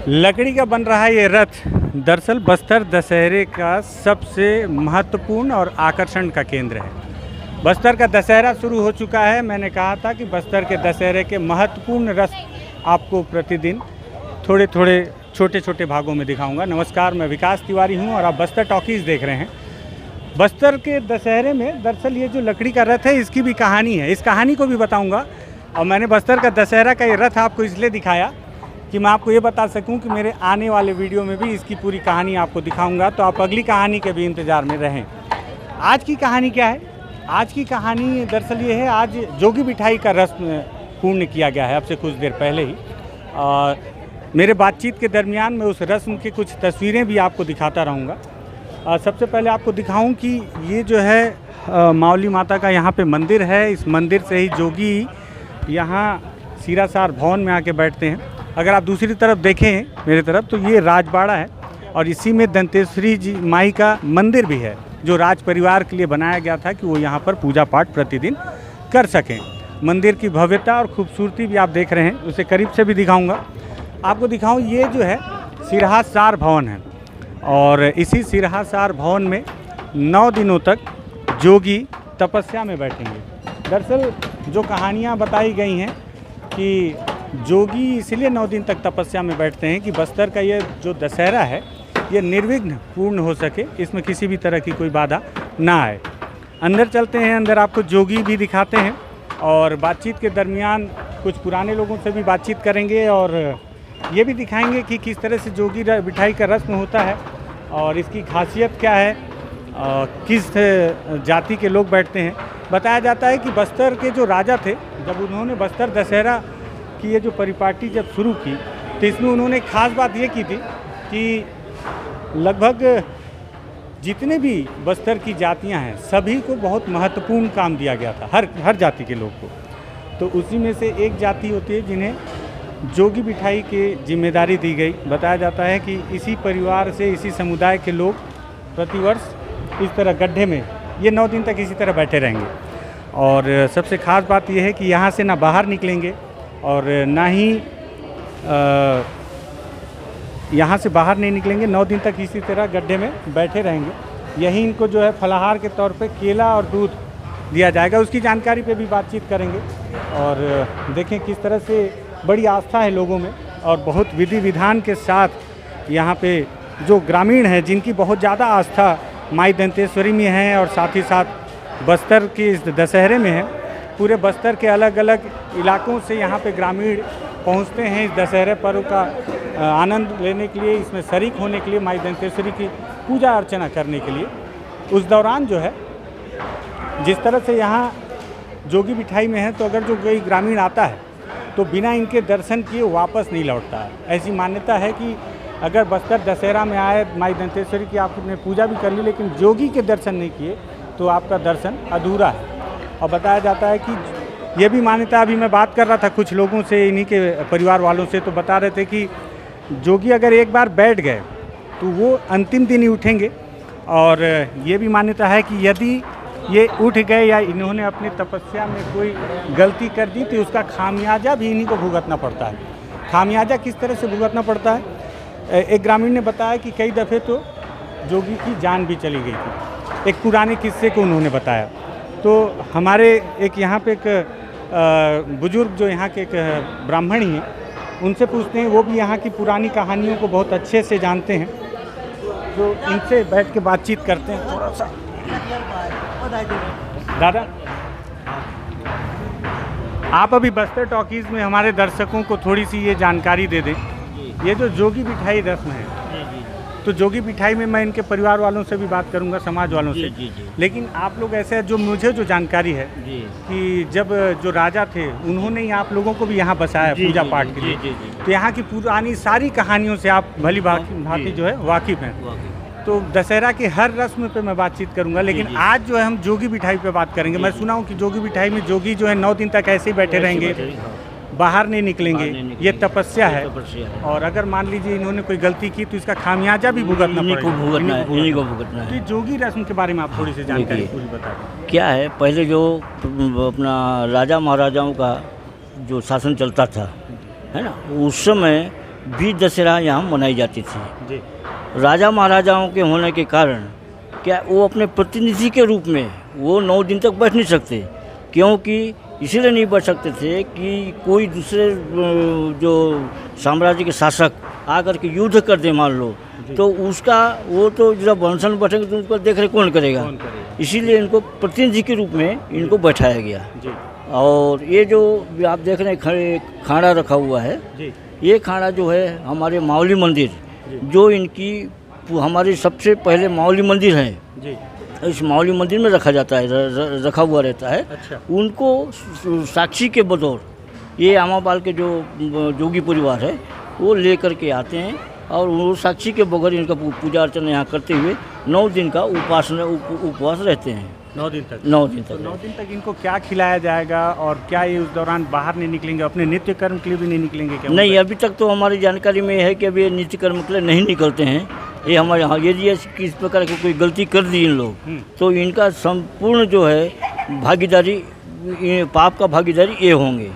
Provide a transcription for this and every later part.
लकड़ी का बन रहा है ये रथ दरअसल बस्तर दशहरे का सबसे महत्वपूर्ण और आकर्षण का केंद्र है। बस्तर का दशहरा शुरू हो चुका है। मैंने कहा था कि बस्तर के दशहरे के महत्वपूर्ण रथ आपको प्रतिदिन थोड़े थोड़े छोटे छोटे भागों में दिखाऊंगा। नमस्कार, मैं विकास तिवारी हूं और आप बस्तर टॉकीज़ देख रहे हैं। बस्तर के दशहरे में दरअसल ये जो लकड़ी का रथ है इसकी भी कहानी है, इस कहानी को भी बताऊँगा। और मैंने बस्तर का दशहरा का ये रथ आपको इसलिए दिखाया कि मैं आपको ये बता सकूं कि मेरे आने वाले वीडियो में भी इसकी पूरी कहानी आपको दिखाऊंगा, तो आप अगली कहानी के भी इंतज़ार में रहें। आज की कहानी क्या है? आज की कहानी दरअसल ये है, आज जोगी बिठाई का रस्म पूर्ण किया गया है अब से कुछ देर पहले ही। और मेरे बातचीत के दरमियान मैं उस रस्म की कुछ तस्वीरें भी आपको दिखाता रहूँगा। सबसे पहले आपको दिखाऊँ कि ये जो है मावली माता का यहाँ पर मंदिर है। इस मंदिर से ही जोगी यहाँ सिरासार भवन में आके बैठते हैं। अगर आप दूसरी तरफ देखें मेरे तरफ, तो ये राजबाड़ा है और इसी में दंतेश्वरी जी माई का मंदिर भी है, जो राज परिवार के लिए बनाया गया था कि वो यहाँ पर पूजा पाठ प्रतिदिन कर सकें। मंदिर की भव्यता और खूबसूरती भी आप देख रहे हैं, उसे करीब से भी दिखाऊंगा। आपको दिखाऊं, ये जो है सिरहासार भवन है और इसी सिरहासार भवन में 9 दिनों तक जोगी तपस्या में बैठेंगे। दरअसल जो कहानियाँ बताई गई हैं कि जोगी इसलिए 9 दिन तक तपस्या में बैठते हैं कि बस्तर का ये जो दशहरा है ये निर्विघ्न पूर्ण हो सके, इसमें किसी भी तरह की कोई बाधा ना आए। अंदर चलते हैं, अंदर आपको जोगी भी दिखाते हैं और बातचीत के दरमियान कुछ पुराने लोगों से भी बातचीत करेंगे और ये भी दिखाएंगे कि किस तरह से जोगी बिठाई का रस्म होता है और इसकी खासियत क्या है, किस जाति के लोग बैठते हैं। बताया जाता है कि बस्तर के जो राजा थे, जब उन्होंने बस्तर दशहरा कि ये जो परिपाटी जब शुरू की तो इसमें उन्होंने एक ख़ास बात ये की थी कि लगभग जितने भी बस्तर की जातियां हैं सभी को बहुत महत्वपूर्ण काम दिया गया था, हर जाति के लोग को। तो उसी में से एक जाति होती है जिन्हें जोगी बिठाई की जिम्मेदारी दी गई। बताया जाता है कि इसी परिवार से, इसी समुदाय के लोग प्रतिवर्ष इस तरह गड्ढे में ये 9 दिन तक इसी तरह बैठे रहेंगे। और सबसे ख़ास बात यह है कि यहाँ से ना बाहर निकलेंगे और ना ही यहाँ से बाहर नहीं निकलेंगे। 9 दिन तक इसी तरह गड्ढे में बैठे रहेंगे। यही इनको जो है फलाहार के तौर पे केला और दूध दिया जाएगा, उसकी जानकारी पे भी बातचीत करेंगे। और देखें किस तरह से बड़ी आस्था है लोगों में और बहुत विधि विधान के साथ यहाँ पे जो ग्रामीण हैं जिनकी बहुत ज़्यादा आस्था माई दंतेश्वरी में है और साथ ही साथ बस्तर के इस दशहरे में है। पूरे बस्तर के अलग अलग इलाकों से यहाँ पे ग्रामीण पहुँचते हैं इस दशहरे पर्व का आनंद लेने के लिए, इसमें शरीक होने के लिए, माई दंतेश्वरी की पूजा अर्चना करने के लिए। उस दौरान जो है जिस तरह से यहाँ जोगी बिठाई में है, तो अगर जो कोई ग्रामीण आता है तो बिना इनके दर्शन किए वापस नहीं लौटता है। ऐसी मान्यता है कि अगर बस्तर दशहरा में आए, माई दंतेश्वरी की आपने पूजा भी कर ली लेकिन जोगी के दर्शन नहीं किए तो आपका दर्शन अधूरा है। और बताया जाता है कि ये भी मान्यता, अभी मैं बात कर रहा था कुछ लोगों से, इन्हीं के परिवार वालों से, तो बता रहे थे कि जोगी अगर एक बार बैठ गए तो वो अंतिम दिन ही उठेंगे। और ये भी मान्यता है कि यदि ये उठ गए या इन्होंने अपनी तपस्या में कोई गलती कर दी तो उसका खामियाजा भी इन्हीं को भुगतना पड़ता है। खामियाजा किस तरह से भुगतना पड़ता है? एक ग्रामीण ने बताया कि कई दफ़े तो जोगी की जान भी चली गई थी। एक पुराने किस्से को उन्होंने बताया। तो हमारे एक यहाँ पे एक बुजुर्ग जो यहाँ के एक ब्राह्मण ही हैं, उनसे पूछते हैं, वो भी यहाँ की पुरानी कहानियों को बहुत अच्छे से जानते हैं, तो इनसे बैठ के बातचीत करते हैं थोड़ा सा। दादा, आप अभी बस्तर टॉकीज़ में हमारे दर्शकों को थोड़ी सी ये जानकारी दे दें, ये जो जोगी बिठाई रस्म है, तो जोगी बिठाई में मैं इनके परिवार वालों से भी बात करूंगा, समाज वालों से। लेकिन आप लोग ऐसे, जो मुझे जो जानकारी है कि जब जो राजा थे उन्होंने ही आप लोगों को भी यहाँ बसाया पूजा पाठ के लिए, तो यहाँ की पुरानी सारी कहानियों से आप भली भांति जो है वाकिफ़ हैं। तो दशहरा की हर रस्म पे मैं बातचीत करूंगा, लेकिन आज जो है हम जोगी बिठाई पे बात करेंगे। मैं सुना हूँ कि जोगी बिठाई में जोगी जो है 9 दिन तक ऐसे ही बैठे रहेंगे, बाहर नहीं निकलेंगे, ये तपस्या है। और अगर मान लीजिए इन्होंने कोई गलती की तो इसका खामियाजा भी भुगतना पड़ेगा। तो जोगी रस्म के बारे में आप थोड़ी सी जानकारी पूरी बता दें। क्या है, पहले जो अपना राजा महाराजाओं का जो शासन चलता था, है ना, उस समय भी दशहरा यहाँ मनाई जाती थी। जी राजा महाराजाओं के होने के कारण क्या वो अपने प्रतिनिधि के रूप में वो 9 दिन तक बैठ नहीं सकते, क्योंकि इसीलिए नहीं बैठ सकते थे कि कोई दूसरे जो साम्राज्य के शासक आकर के युद्ध कर दे मान लो, तो उसका वो तो जब अनशन बैठेंगे तो उसको देख रेख कौन करेगा। इसीलिए इनको प्रतिनिधि के रूप में इनको बैठाया गया। जी और ये जो आप देख रहे हैं खाड़ा रखा हुआ है, जी ये खाड़ा जो है हमारे मावली मंदिर, जो इनकी हमारे सबसे पहले मावली मंदिर है, जी इस मावली मंदिर में रखा जाता है, रखा हुआ रहता है। अच्छा उनको साक्षी के बतौर ये आमाबाल के जो जोगी परिवार है वो लेकर के आते हैं, और वो साक्षी के बगैर इनका पूजा अर्चना यहाँ करते हुए 9 दिन का उपवास रहते हैं। 9 दिन तक 9 दिन तो तक 9 दिन तक इनको क्या खिलाया जाएगा, और क्या ये उस दौरान बाहर नहीं निकलेंगे, अपने नित्य कर्म के लिए भी नहीं निकलेंगे क्या? नहीं, अभी तक तो हमारी जानकारी में है कि अभी ये नित्य कर्म के लिए नहीं निकलते हैं। ये हमारे यहाँ यदि किस प्रकार की कोई गलती कर दी इन लोग तो इनका संपूर्ण जो है भागीदारी, पाप का भागीदारी ये होंगे।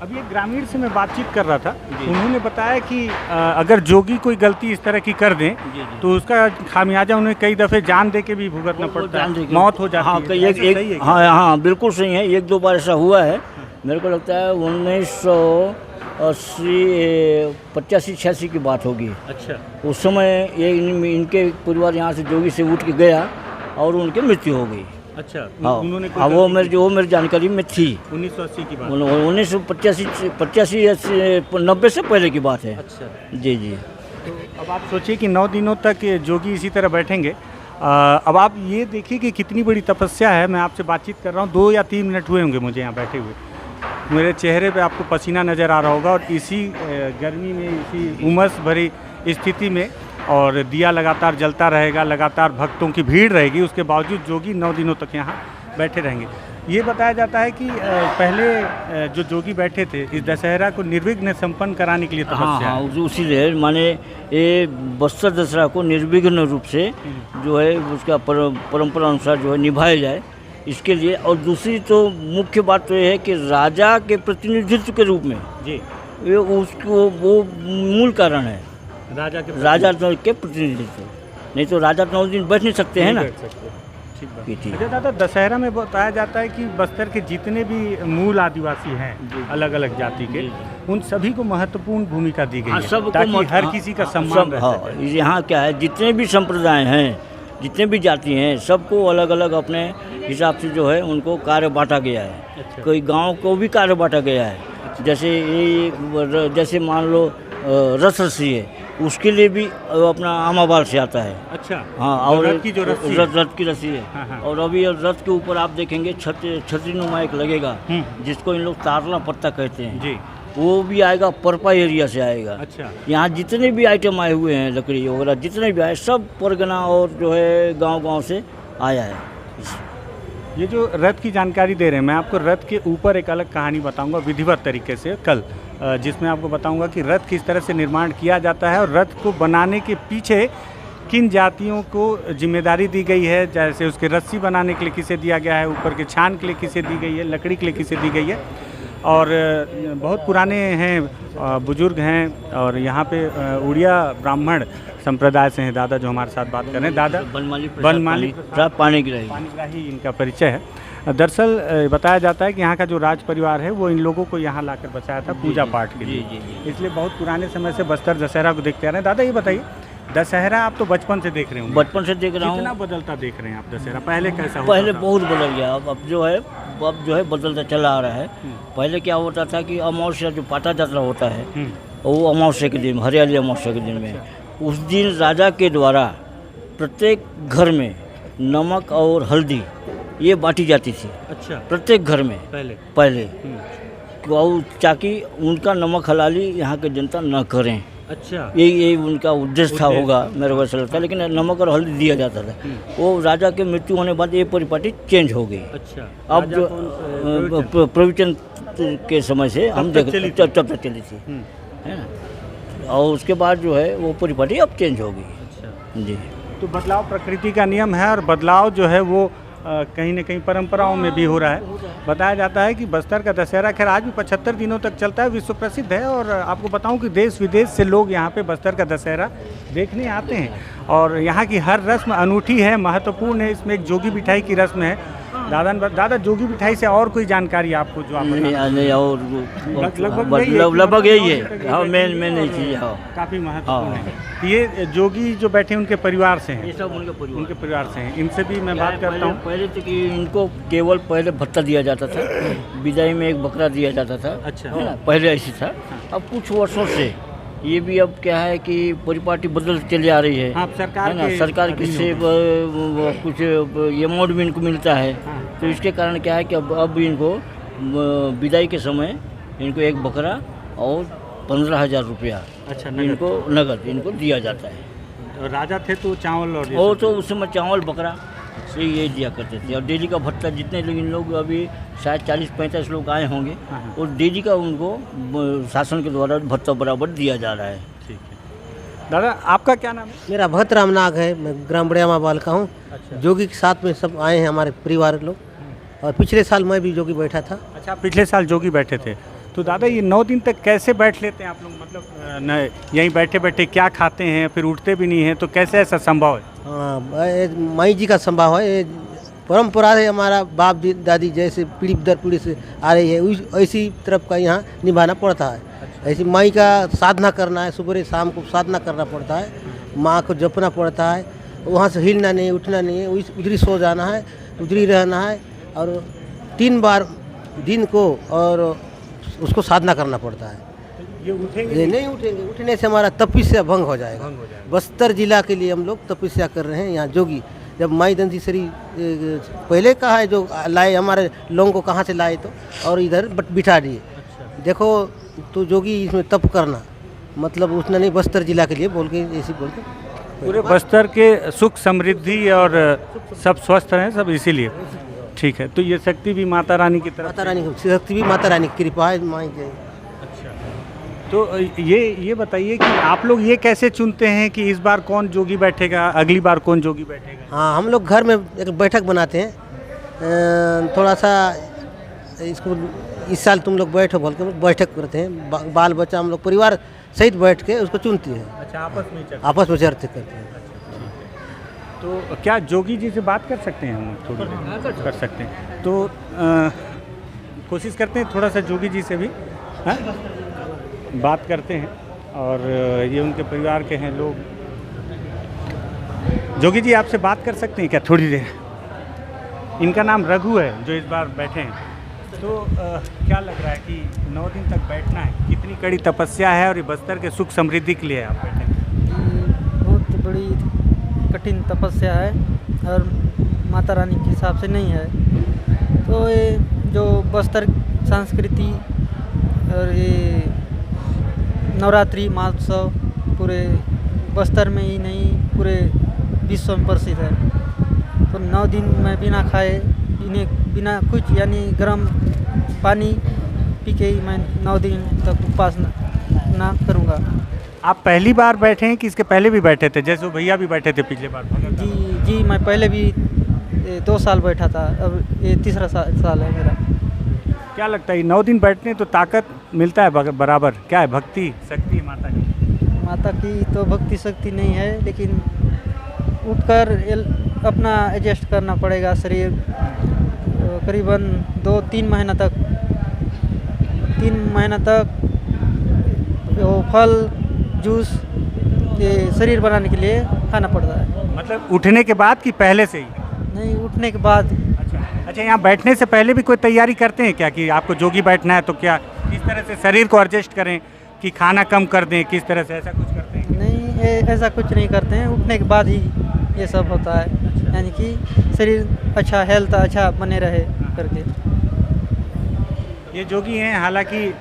अभी एक ग्रामीण से मैं बातचीत कर रहा था, उन्होंने बताया कि अगर जोगी कोई गलती इस तरह की कर दें तो उसका खामियाजा उन्हें कई दफ़े जान दे के भी भुगतना पड़ता है, मौत हो जाती है। ऐसे सही है क्या? हाँ, बिल्कुल सही है। 1-2 बार ऐसा हुआ है। मेरे को लगता है 1985-86 की बात होगी। अच्छा उस समय ये इनके परिवार यहाँ से जोगी से उठ के गया और उनकी मृत्यु हो गई। अच्छा हाँ, उन्होंने हाँ, वो मेरी जानकारी में थी। 1980 की बात। 1985-90 से पहले की बात है। अच्छा जी जी। तो अब आप सोचिए कि 9 दिनों तक ये जोगी इसी तरह बैठेंगे। अब आप ये देखिए कि कितनी बड़ी तपस्या है। मैं आपसे बातचीत कर रहा हूँ, 2 या 3 मिनट हुए होंगे मुझे यहाँ बैठे हुए। मेरे चेहरे पे आपको पसीना नज़र आ रहा होगा, और इसी गर्मी में, इसी उमस भरी स्थिति में, और दिया लगातार जलता रहेगा, लगातार भक्तों की भीड़ रहेगी, उसके बावजूद जोगी 9 दिनों तक यहाँ बैठे रहेंगे। ये बताया जाता है कि पहले जो जोगी बैठे थे इस दशहरा को निर्विघ्न संपन्न कराने के लिए तपस्या। हाँ, उसी लिए माने ये बस्तर दशहरा को निर्विघ्न रूप से जो है उसका परंपरा अनुसार जो है निभाया जाए, इसके लिए। और दूसरी तो मुख्य बात तो ये है कि राजा के प्रतिनिधित्व के रूप में जी, ये उसको वो मूल कारण है, राजा के प्रतिनिधित्व। नहीं तो राजा 9 दिन बैठ नहीं सकते हैं ना। अच्छा दादा, दशहरा में बताया जाता है कि बस्तर के जितने भी मूल आदिवासी हैं अलग अलग जाति के, उन सभी को महत्वपूर्ण भूमिका दी गई है, ताकि हर किसी का सम्मान रह सके। यहाँ क्या है, जितने भी संप्रदाय हैं, जितने भी जाति हैं, सबको अलग अलग अपने हिसाब से जो है उनको कार्य बांटा गया है। अच्छा। कोई गांव को भी कार्य बांटा गया है। अच्छा। जैसे मान लो रसरसी है, उसके लिए भी अपना आमाबाल से आता है। अच्छा हाँ, और रथ की जो रस्सी रथ की रस्सी है। हाँ। और अभी रथ के ऊपर आप देखेंगे छतरी नुमा एक लगेगा, जिसको इन लोग तारला पत्ता कहते हैं जी। वो भी आएगा, परपा एरिया से आएगा। अच्छा। यहाँ जितने भी आइटम आए हुए हैं, लकड़ी वगैरह जितने भी आए, सब परगना और जो है गांव से आया है। ये जो रथ की जानकारी दे रहे हैं, मैं आपको रथ के ऊपर एक अलग कहानी बताऊंगा विधिवत तरीके से कल, जिसमें आपको बताऊंगा कि रथ किस तरह से निर्माण किया जाता है, और रथ को बनाने के पीछे किन जातियों को जिम्मेदारी दी गई है। जैसे उसके रस्सी बनाने के लिए किसे दिया गया है, ऊपर के छान के लिए किसे दी गई है, लकड़ी के लिए किसे दी गई है। और बहुत पुराने हैं, बुजुर्ग हैं, और यहाँ पे उड़िया ब्राह्मण संप्रदाय से हैं दादा जो हमारे साथ बात कर रहे हैं। दादा बनमाली पानीग्राही इनका परिचय है। दरअसल बताया जाता है कि यहाँ का जो राज परिवार है वो इन लोगों को यहाँ लाकर बसाया था पूजा पाठ के लिए। इसलिए बहुत पुराने समय से बस्तर दशहरा को देखते आ रहे हैं। दादा ये बताइए, दशहरा आप तो बचपन से देख रहे होंगे। बचपन से देख रहा हूँ। कितना बदलता देख रहे हैं आप दशहरा? पहले कैसा होता पहले था? बहुत बदल गया। अब जो है बदलता चला आ रहा है। पहले क्या होता था कि अमावस्या जो पाटा यात्रा होता है वो अमावस्या के दिन, हरियाली अमावस्या के दिन में, उस दिन राजा के द्वारा प्रत्येक घर में नमक और हल्दी ये बांटी जाती थी। अच्छा। प्रत्येक घर में पहले ताकि उनका नमक हलाली यहाँ के जनता न करें। अच्छा। यही उनका उद्देश्य था होगा, मेरे को ऐसा लगता है। लेकिन नमक और हल्दी दिया जाता था। वो राजा के मृत्यु होने के बाद ये परिपाटी चेंज हो गई। अच्छा। अब जो प्रवचन के समय से हम तब तक चली थी, है ना। और उसके बाद जो है वो परिपाटी अब चेंज हो गई। अच्छा जी। तो बदलाव प्रकृति का नियम है, और बदलाव जो है वो कहीं न कहीं परंपराओं में भी हो रहा है। बताया जाता है कि बस्तर का दशहरा खैर आज भी 75 दिनों तक चलता है, विश्व प्रसिद्ध है। और आपको बताऊं कि देश विदेश से लोग यहाँ पे बस्तर का दशहरा देखने आते हैं। और यहाँ की हर रस्म अनूठी है, महत्वपूर्ण है। इसमें एक जोगी मिठाई की रस्म है। दादा जोगी मिठाई से और कोई जानकारी आपको जो आप नहीं और लगभग यही है। हाँ मेन नहीं चीज़। हाँ काफ़ी महत्वपूर्ण है। तो ये जोगी जो बैठे उनके परिवार से हैं? ये सब उनके परिवार से हैं। इनसे भी मैं बात करता हूँ। पहले तो कि इनको केवल पहले भत्ता दिया जाता था, विदाई में एक बकरा दिया जाता था। अच्छा है ना, पहले ऐसी था। अब कुछ वर्षों से ये भी अब क्या है कि परिपाटी बदल चली आ रही है। हाँ, सरकार की से कुछ अमाउंट भी इनको मिलता है। तो इसके कारण क्या है कि अब इनको विदाई के समय इनको एक बकरा और 15,000 रुपया अच्छा इनको नगद इनको दिया जाता है। राजा थे तो चावल और तो उस समय चावल बकरा से ये दिया करते थे। और डेली का भत्ता जितने लोग अभी शायद 40-45 लोग आए होंगे और डेली का उनको शासन के द्वारा भत्ता बराबर दिया जा रहा है। ठीक है। दादा आपका क्या नाम है? मेरा भक्त राम नाग है, मैं ग्राम बड़ियामा बाल का हूँ। अच्छा। जोगी के साथ में सब आए हैं हमारे परिवार लोग। और पिछले साल मैं भी जोगी बैठा था। अच्छा, पिछले साल जोगी बैठे थे। तो दादा ये 9 दिन तक कैसे बैठ लेते हैं आप लोग? मतलब न यहीं बैठे बैठे क्या खाते हैं, फिर उठते भी नहीं हैं, तो कैसे ऐसा संभव है? हाँ, माई जी का संभव है। ये परंपरा है, हमारा बाप दादी जैसे पीढ़ी दर पीढ़ी से आ रही है, ऐसी तरफ का यहाँ निभाना पड़ता है। ऐसी माई का साधना करना है, सुबह शाम को साधना करना पड़ता है, माँ को जपना पड़ता है। वहाँ से हिलना नहीं, उठना नहीं है, उधरी सो जाना है, उधरी रहना है। और 3 बार दिन को और उसको साधना करना पड़ता है। ये उठेंगे? ये नहीं उठेंगे, उठने से हमारा तपस्या भंग हो जाएगा। बस्तर जिला के लिए हम लोग तपस्या कर रहे हैं। यहाँ जोगी जब माई दंतीसरी पहले कहा है, जो लाए हमारे लोगों को कहाँ से लाए तो, और इधर बिठा दिए। देखो तो जोगी इसमें तप करना मतलब उतना नहीं, बस्तर जिला के लिए बोल के ऐसी बोल के पूरे बस्तर के सुख समृद्धि और सब स्वस्थ रहें, सब इसीलिए। ठीक है। तो ये शक्ति भी माता रानी की तरफ? माता रानी की शक्ति भी माता रानी की कृपा है, माई जय। अच्छा। तो ये बताइए कि आप लोग ये कैसे चुनते हैं कि इस बार कौन जोगी बैठेगा, अगली बार कौन जोगी बैठेगा? हाँ, हम लोग घर में एक बैठक बनाते हैं। थोड़ा सा इसको इस साल तुम लोग बैठो बोल के बैठक करते हैं। बाल बच्चा हम लोग परिवार सहित बैठ के उसको चुनते हैं। अच्छा, आपस में चर्चा करते हैं। तो क्या जोगी जी से बात कर सकते हैं हम? थोड़ी देर कर सकते हैं। तो कोशिश करते हैं थोड़ा सा जोगी जी से भी बात करते हैं। और ये उनके परिवार के हैं लोग। जोगी जी आपसे बात कर सकते हैं क्या थोड़ी देर? इनका नाम रघु है जो इस बार बैठे हैं। तो क्या लग रहा है कि 9 दिन तक बैठना है, कितनी कड़ी तपस्या है और ये बस्तर के सुख समृद्धि के लिए आप बैठे? बहुत बड़ी कठिन तपस्या है और माता रानी के हिसाब से नहीं है। तो ये जो बस्तर संस्कृति और ये नवरात्रि महोत्सव पूरे बस्तर में ही नहीं पूरे विश्व में प्रसिद्ध है। तो 9 दिन मैं बिना खाए बिना कुछ यानी गर्म पानी पी के ही मैं 9 दिन तक उपासना करूँगा। आप पहली बार बैठे हैं कि इसके पहले भी बैठे थे, जैसे वो भैया भी बैठे थे पिछले बार? जी मैं पहले भी 2 साल बैठा था, अब ये तीसरा साल है मेरा। क्या लगता है 9 दिन बैठने तो ताकत मिलता है बराबर? क्या है भक्ति शक्ति माता की? माता की तो भक्ति शक्ति नहीं है, लेकिन उठकर अपना एडजस्ट करना पड़ेगा। शरीर करीबन 2-3 महीना तक 3 महीना तक वो फल जूस ये शरीर बनाने के लिए खाना पड़ता है। मतलब उठने के बाद कि पहले से ही? नहीं, उठने के बाद। अच्छा, यहाँ बैठने से पहले भी कोई तैयारी करते हैं क्या कि आपको जोगी बैठना है तो क्या किस तरह से शरीर को एडजस्ट करें कि खाना कम कर दें, किस तरह से, ऐसा कुछ करते हैं? नहीं, ऐसा कुछ नहीं करते हैं। उठने के बाद ही ये सब होता है। अच्छा। यानी कि शरीर अच्छा हेल्थ अच्छा बने रहे करके। ये जोगी हैं, हालांकि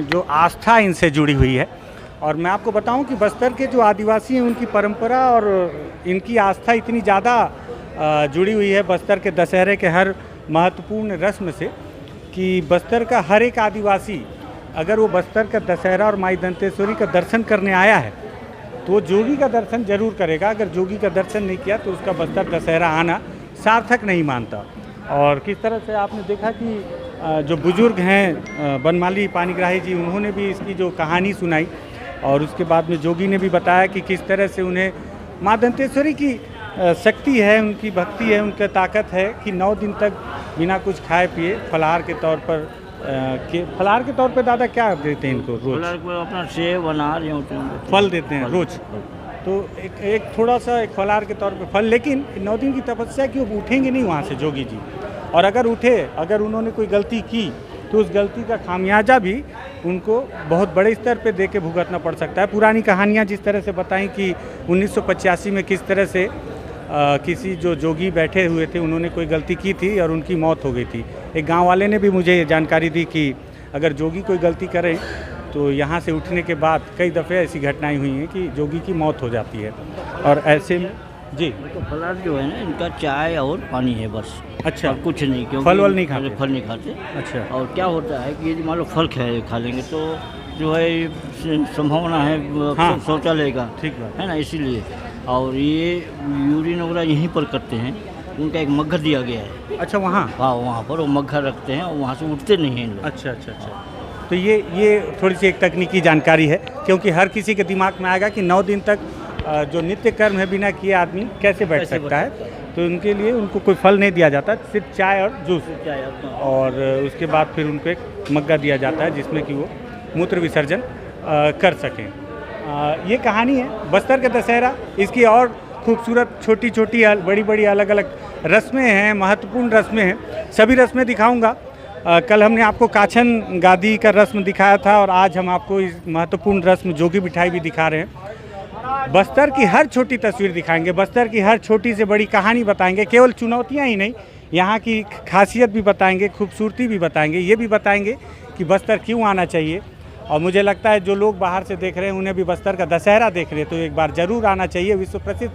जो आस्था इनसे जुड़ी हुई है। और मैं आपको बताऊं कि बस्तर के जो आदिवासी हैं उनकी परंपरा और इनकी आस्था इतनी ज़्यादा जुड़ी हुई है बस्तर के दशहरे के हर महत्वपूर्ण रस्म से कि बस्तर का हर एक आदिवासी अगर वो बस्तर का दशहरा और माई दंतेश्वरी का दर्शन करने आया है तो वो जोगी का दर्शन जरूर करेगा। अगर जोगी का दर्शन नहीं किया तो उसका बस्तर दशहरा आना सार्थक नहीं मानता। और किस तरह से आपने देखा कि जो बुजुर्ग हैं बनमाली पानीग्राही जी, उन्होंने भी इसकी जो कहानी सुनाई और उसके बाद में जोगी ने भी बताया कि किस तरह से उन्हें माँ दंतेश्वरी की शक्ति है, उनकी भक्ति है, उनकी ताकत है कि 9 दिन तक बिना कुछ खाए पिए फलाहार के तौर पर फलाहार के तौर पर दादा क्या देते हैं इनको रोज? अपना सेब अनार फल देते हैं रोज। तो एक थोड़ा सा एक फलाहार के तौर पे फल, लेकिन 9 दिन की तपस्या की वो उठेंगे नहीं वहाँ से जोगी जी। और अगर उठे, अगर उन्होंने कोई गलती की तो उस गलती का खामियाजा भी उनको बहुत बड़े स्तर पे दे के भुगतना पड़ सकता है। पुरानी कहानियाँ जिस तरह से बताई कि 1985 में किस तरह से किसी जो जोगी बैठे हुए थे, उन्होंने कोई गलती की थी और उनकी मौत हो गई थी। एक गाँव वाले ने भी मुझे जानकारी दी कि अगर जोगी कोई गलती करें तो यहाँ से उठने के बाद कई दफ़े ऐसी घटनाएं हुई हैं कि जोगी की मौत हो जाती है। और ऐसे में जी तो फलाहार जो है ना, इनका चाय और पानी है बस। अच्छा, और कुछ नहीं, क्योंकि फल वल नहीं खाते? फल नहीं खाते। अच्छा। और क्या होता है कि यदि मान लो फल खा लेंगे तो जो है संभावना है हाँ, शौचालय का, ठीक बात है ना, इसीलिए। और ये यूरिन वगैरह यहीं पर करते हैं, उनका एक मग्घर दिया गया है। अच्छा, वहाँ? हाँ, वहाँ पर वो मग्घर रखते हैं और वहाँ से उठते नहीं हैं लोग। अच्छा अच्छा अच्छा। तो ये थोड़ी सी एक तकनीकी जानकारी है, क्योंकि हर किसी के दिमाग में आएगा कि 9 दिन तक जो नित्य कर्म है बिना किए आदमी कैसे बैठ सकता है। तो उनके लिए उनको कोई फल नहीं दिया जाता, सिर्फ चाय और जूस, और उसके बाद फिर उनको एक मग्गा दिया जाता है जिसमें कि वो मूत्र विसर्जन कर सकें। ये कहानी है बस्तर का दशहरा। इसकी और खूबसूरत छोटी छोटी बड़ी बड़ी अलग अलग रस्में हैं, महत्वपूर्ण रस्में हैं। सभी रस्में दिखाऊंगा। कल हमने आपको काछन गादी का रस्म दिखाया था और आज हम आपको इस महत्वपूर्ण रस्म जोगी बिठाई भी दिखा रहे हैं। बस्तर की हर छोटी तस्वीर दिखाएंगे, बस्तर की हर छोटी से बड़ी कहानी बताएंगे। केवल चुनौतियां ही नहीं, यहाँ की खासियत भी बताएंगे, खूबसूरती भी बताएंगे, ये भी बताएंगे कि बस्तर क्यों आना चाहिए। और मुझे लगता है जो लोग बाहर से देख रहे हैं उन्हें भी बस्तर का दशहरा देख रहे हैं, तो एक बार ज़रूर आना चाहिए। विश्व प्रसिद्ध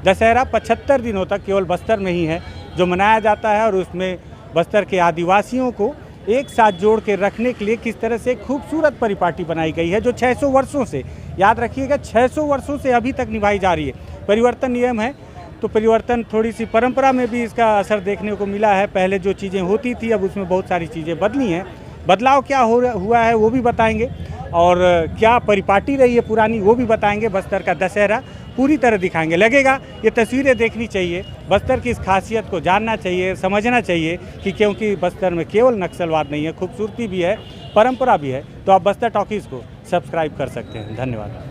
दशहरा 75 दिनों तक केवल बस्तर में ही है जो मनाया जाता है, और उसमें बस्तर के आदिवासियों को एक साथ जोड़ के रखने के लिए किस तरह से खूबसूरत परिपाटी बनाई गई है, जो 600 वर्षों से, याद रखिएगा 600 वर्षों से अभी तक निभाई जा रही है। परिवर्तन नियम है, तो परिवर्तन थोड़ी सी परंपरा में भी इसका असर देखने को मिला है। पहले जो चीज़ें होती थी अब उसमें बहुत सारी चीज़ें बदली हैं। बदलाव क्या हुआ है वो भी बताएंगे, और क्या परिपाटी रही है पुरानी वो भी बताएंगे। बस्तर का दशहरा पूरी तरह दिखाएंगे। लगेगा ये तस्वीरें देखनी चाहिए, बस्तर की इस खासियत को जानना चाहिए, समझना चाहिए कि क्योंकि बस्तर में केवल नक्सलवाद नहीं है, खूबसूरती भी है, परंपरा भी है। तो आप बस्तर टॉकीज़ को सब्सक्राइब कर सकते हैं। धन्यवाद।